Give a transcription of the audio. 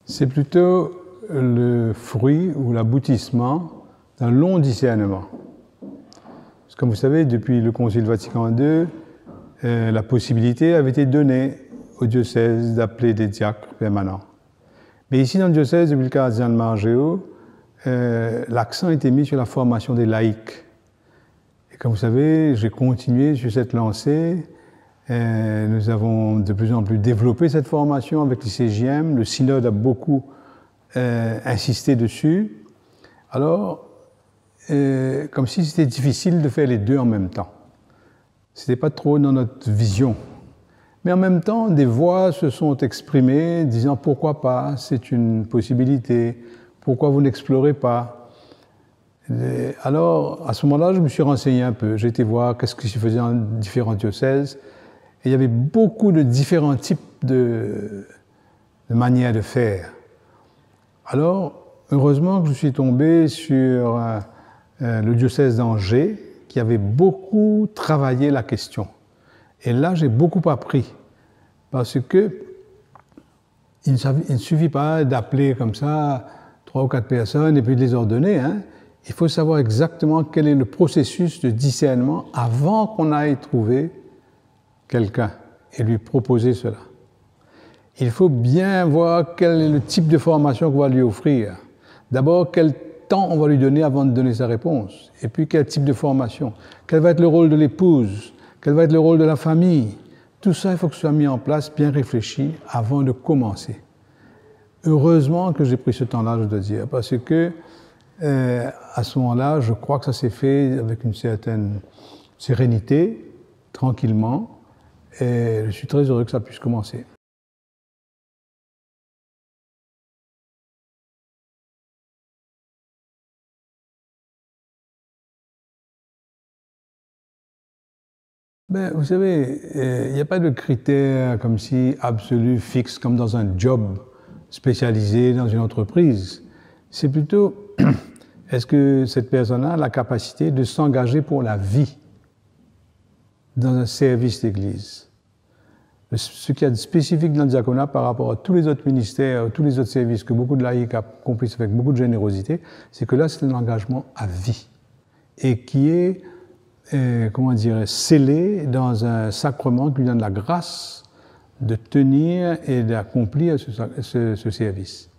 C'est plutôt le fruit ou l'aboutissement d'un long discernement. Parce que comme vous savez, depuis le Concile Vatican II, la possibilité avait été donnée au diocèse d'appeler des diacres permanents. Mais ici, dans le diocèse de Villecardinal Margéo, l'accent était mis sur la formation des laïcs. Et comme vous savez, j'ai continué sur cette lancée. Nous avons de plus en plus développé cette formation avec les CJM. Le synode a beaucoup insisté dessus. Alors, comme si c'était difficile de faire les deux en même temps. Ce n'était pas trop dans notre vision. Mais en même temps, des voix se sont exprimées disant pourquoi pas, c'est une possibilité, pourquoi vous n'explorez pas. Et alors, à ce moment-là, je me suis renseigné un peu. J'ai été voir qu'est-ce qui se faisait dans différents diocèses. Et il y avait beaucoup de différents types de manières de faire. Alors, heureusement que je suis tombé sur le diocèse d'Angers, qui avait beaucoup travaillé la question. Et là, j'ai beaucoup appris, parce que il ne suffit pas d'appeler comme ça 3 ou 4 personnes et puis de les ordonner. Hein. Il faut savoir exactement quel est le processus de discernement avant qu'on aille trouver quelqu'un et lui proposer cela. Il faut bien voir quel est le type de formation qu'on va lui offrir. D'abord, quel temps on va lui donner avant de donner sa réponse. Et puis, quel type de formation. Quel va être le rôle de l'épouse. Quel va être le rôle de la famille. Tout ça, il faut que ce soit mis en place, bien réfléchi, avant de commencer. Heureusement que j'ai pris ce temps-là, je dois dire, parce que à ce moment-là, je crois que ça s'est fait avec une certaine sérénité, tranquillement, et je suis très heureux que ça puisse commencer. Ben, vous savez, il n'y a pas de critères comme si absolus, fixes, comme dans un job spécialisé dans une entreprise. C'est plutôt, est-ce que cette personne a la capacité de s'engager pour la vie dans un service d'église? Ce qu'il y a de spécifique dans le diaconat par rapport à tous les autres ministères, tous les autres services que beaucoup de laïcs accomplissent avec beaucoup de générosité, c'est que là, c'est un engagement à vie et qui est comment dire, scellé dans un sacrement qui lui donne la grâce de tenir et d'accomplir ce service.